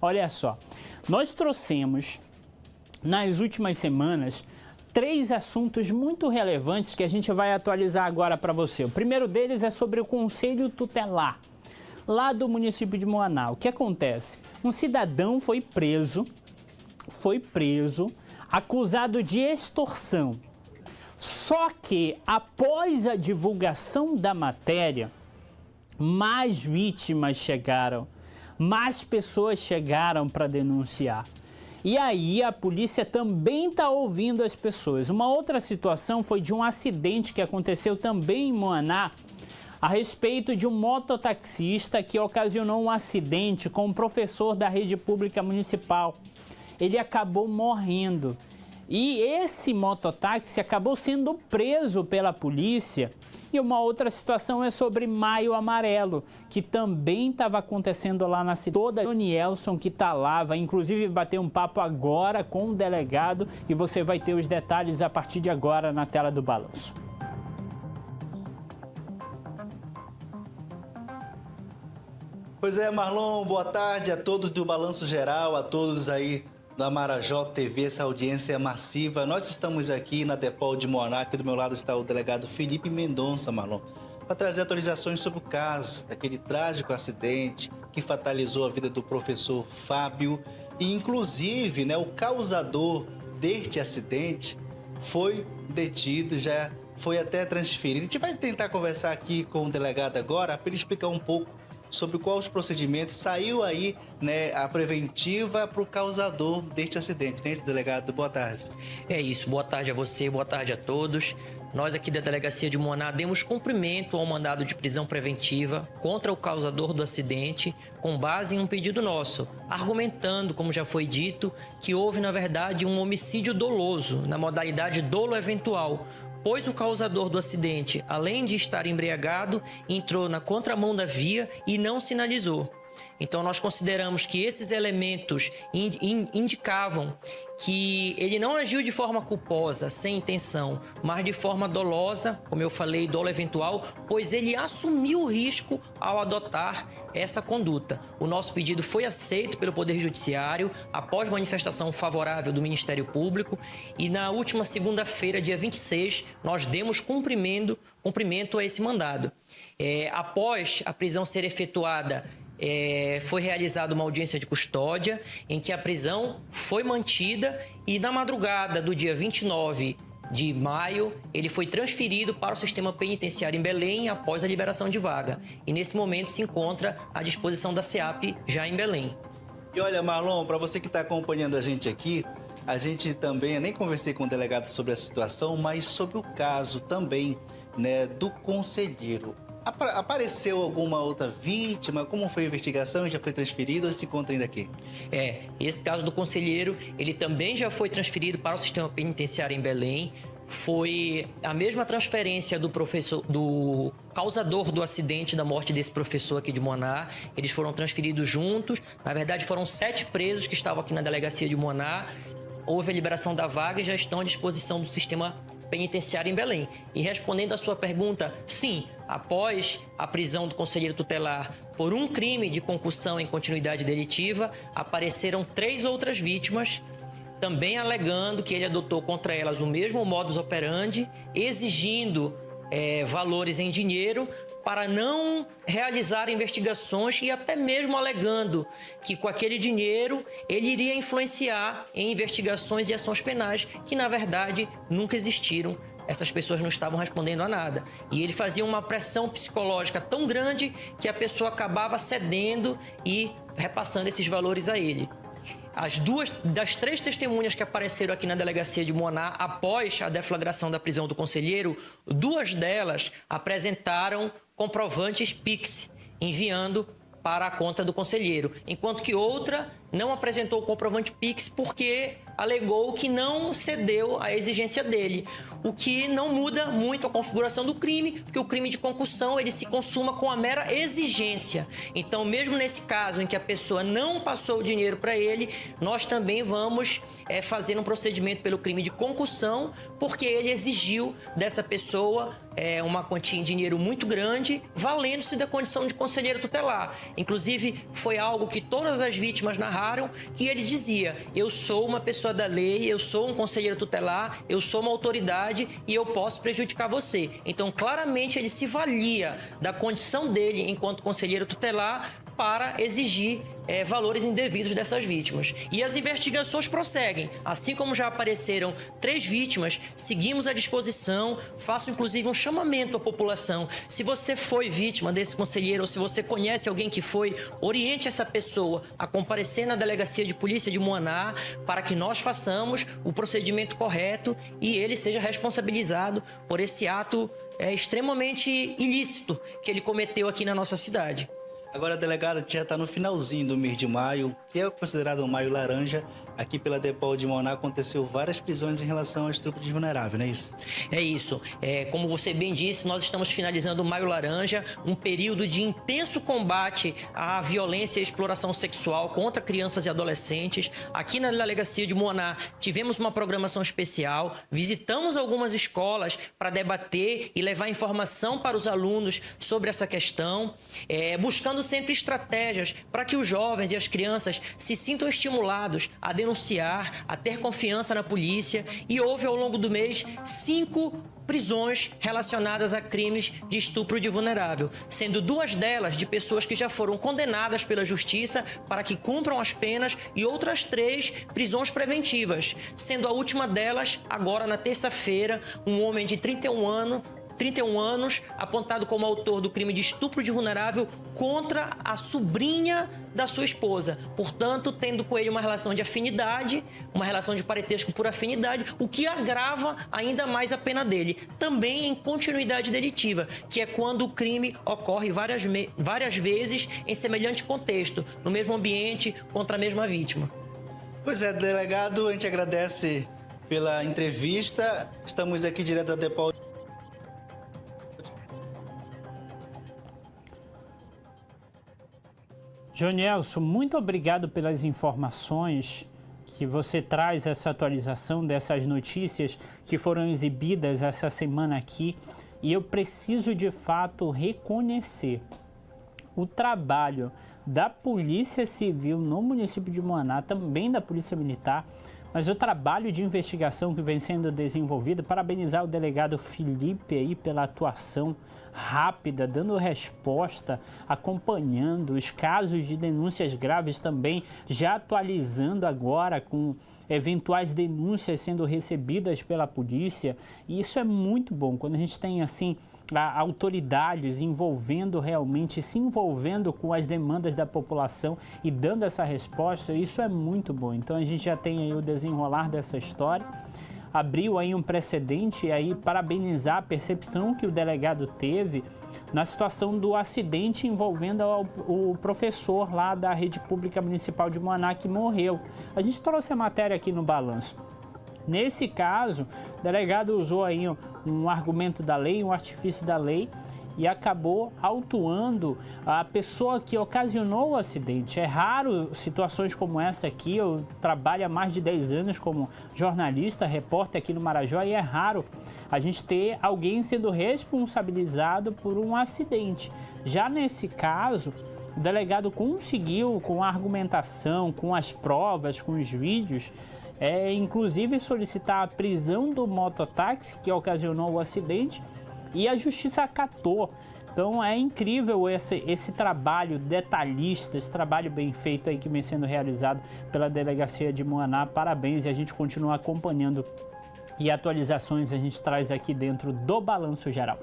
Olha só, nós trouxemos nas últimas semanas 3 assuntos muito relevantes que a gente vai atualizar agora para você. O primeiro deles é sobre o Conselho Tutelar, lá do município de Moaná. O que acontece? Um cidadão foi preso, acusado de extorsão. Só que após a divulgação da matéria, mais vítimas chegaram, mais pessoas chegaram para denunciar. E aí a polícia também está ouvindo as pessoas. Uma outra situação foi de um acidente que aconteceu também em Moaná, a respeito de um mototaxista que ocasionou um acidente com um professor da rede pública municipal. Ele acabou morrendo. E esse mototáxi acabou sendo preso pela polícia. E uma outra situação é sobre Maio Amarelo, que também estava acontecendo lá na cidade. Toda o Nielson que está lá, vai inclusive bater um papo agora com o delegado e você vai ter os detalhes a partir de agora na tela do Balanço. Pois é, Marlon, boa tarde a todos do Balanço Geral, a todos aí da Marajó TV, essa audiência massiva. Nós estamos aqui na Depol de Moaná, aqui do meu lado está o delegado Felipe Mendonça, Marlon, para trazer atualizações sobre o caso daquele trágico acidente que fatalizou a vida do professor Fábio. E inclusive, o causador deste acidente foi detido, já foi até transferido. A gente vai tentar conversar aqui com o delegado agora para ele explicar um pouco sobre quais os procedimentos. Saiu aí, a preventiva para o causador deste acidente. Tem esse delegado? Boa tarde. É isso, boa tarde a você, boa tarde a todos. Nós aqui da Delegacia de Moaná demos cumprimento ao mandado de prisão preventiva contra o causador do acidente com base em um pedido nosso, argumentando, como já foi dito, que houve, na verdade, um homicídio doloso, na modalidade dolo eventual, pois o causador do acidente, além de estar embriagado, entrou na contramão da via e não sinalizou. Então nós consideramos que esses elementos indicavam que ele não agiu de forma culposa, sem intenção, mas de forma dolosa, como eu falei, dolo eventual, pois ele assumiu o risco ao adotar essa conduta. O nosso pedido foi aceito pelo Poder Judiciário após manifestação favorável do Ministério Público e na última segunda-feira, dia 26, nós demos cumprimento a esse mandado. Após a prisão ser efetuada, foi realizada uma audiência de custódia em que a prisão foi mantida e na madrugada do dia 29 de maio ele foi transferido para o sistema penitenciário em Belém após a liberação de vaga. E nesse momento se encontra à disposição da SEAP já em Belém. E olha, Marlon, para você que está acompanhando a gente aqui, a gente também, eu nem conversei com o delegado sobre a situação, mas sobre o caso também, do conselheiro. Apareceu alguma outra vítima? Como foi a investigação? Já foi transferido ou se encontra ainda aqui? Esse caso do conselheiro, ele também já foi transferido para o sistema penitenciário em Belém. Foi a mesma transferência do causador do acidente da morte desse professor aqui de Moaná. Eles foram transferidos juntos. Na verdade, foram 7 presos que estavam aqui na delegacia de Moaná. Houve a liberação da vaga e já estão à disposição do sistema penitenciário em Belém. E respondendo à sua pergunta, sim, após a prisão do conselheiro tutelar por um crime de concussão em continuidade delitiva, apareceram 3 outras vítimas, também alegando que ele adotou contra elas o mesmo modus operandi, exigindo valores em dinheiro para não realizar investigações e até mesmo alegando que com aquele dinheiro ele iria influenciar em investigações e ações penais que na verdade nunca existiram. Essas pessoas não estavam respondendo a nada. E ele fazia uma pressão psicológica tão grande que a pessoa acabava cedendo e repassando esses valores a ele. As 2 das 3 testemunhas que apareceram aqui na delegacia de Moaná após a deflagração da prisão do conselheiro, 2 delas apresentaram comprovantes Pix, enviando para a conta do conselheiro, enquanto que outra não apresentou o comprovante Pix porque alegou que não cedeu à exigência dele. o que não muda muito a configuração do crime, porque o crime de concussão ele se consuma com a mera exigência. Então, mesmo nesse caso em que a pessoa não passou o dinheiro para ele, nós também vamos fazer um procedimento pelo crime de concussão, porque ele exigiu dessa pessoa uma quantia em dinheiro muito grande, valendo-se da condição de conselheiro tutelar. Inclusive, foi algo que todas as vítimas narraram, que ele dizia: eu sou uma pessoa da lei, eu sou um conselheiro tutelar, eu sou uma autoridade e eu posso prejudicar você. Então, claramente, ele se valia da condição dele enquanto conselheiro tutelar para exigir valores indevidos dessas vítimas. E as investigações prosseguem. Assim como já apareceram 3 vítimas, seguimos à disposição. Faço, inclusive, um chamamento à população. Se você foi vítima desse conselheiro ou se você conhece alguém que foi, oriente essa pessoa a comparecer na delegacia de polícia de Moaná para que nós façamos o procedimento correto e ele seja responsabilizado por esse ato extremamente ilícito que ele cometeu aqui na nossa cidade. Agora, delegado, a gente já está no finalzinho do mês de maio, que é considerado um maio laranja. Aqui pela DEPOL de Moaná aconteceu várias prisões em relação a estupro de vulnerável, não é isso? É isso. Como você bem disse, nós estamos finalizando o Maio Laranja, um período de intenso combate à violência e exploração sexual contra crianças e adolescentes. Aqui na delegacia de Moaná tivemos uma programação especial, visitamos algumas escolas para debater e levar informação para os alunos sobre essa questão, buscando sempre estratégias para que os jovens e as crianças se sintam estimulados a denunciar, a ter confiança na polícia. E houve ao longo do mês 5 prisões relacionadas a crimes de estupro de vulnerável, sendo 2 delas de pessoas que já foram condenadas pela justiça para que cumpram as penas e outras 3 prisões preventivas, sendo a última delas agora na terça-feira, um homem de 31 anos, apontado como autor do crime de estupro de vulnerável contra a sobrinha da sua esposa. Portanto, tendo com ele uma relação de afinidade, uma relação de parentesco por afinidade, o que agrava ainda mais a pena dele. Também em continuidade delitiva, que é quando o crime ocorre várias vezes em semelhante contexto, no mesmo ambiente, contra a mesma vítima. Pois é, delegado, a gente agradece pela entrevista. Estamos aqui direto da DEPOL. Jonelson, muito obrigado pelas informações que você traz, essa atualização dessas notícias que foram exibidas essa semana aqui. E eu preciso de fato reconhecer o trabalho da Polícia Civil no município de Moaná, também da Polícia Militar, mas o trabalho de investigação que vem sendo desenvolvido. Parabenizar o delegado Felipe aí pela atuação rápida, dando resposta, acompanhando os casos de denúncias graves também, já atualizando agora com eventuais denúncias sendo recebidas pela polícia. E isso é muito bom, quando a gente tem assim autoridades se envolvendo com as demandas da população e dando essa resposta. Isso é muito bom. Então a gente já tem aí o desenrolar dessa história, abriu aí um precedente, e aí parabenizar a percepção que o delegado teve na situação do acidente envolvendo o professor lá da rede pública municipal de Moaná que morreu. A gente trouxe a matéria aqui no balanço. Nesse caso, o delegado usou aí um argumento da lei, um artifício da lei, e acabou autuando a pessoa que ocasionou o acidente. É raro situações como essa aqui. Eu trabalho há mais de 10 anos como jornalista, repórter aqui no Marajó, e é raro a gente ter alguém sendo responsabilizado por um acidente. Já nesse caso, o delegado conseguiu, com a argumentação, com as provas, com os vídeos, inclusive solicitar a prisão do mototáxi que ocasionou o acidente, e a justiça acatou. Então é incrível esse trabalho detalhista, esse trabalho bem feito aí que vem sendo realizado pela delegacia de Moaná. Parabéns, e a gente continua acompanhando, e atualizações a gente traz aqui dentro do Balanço Geral.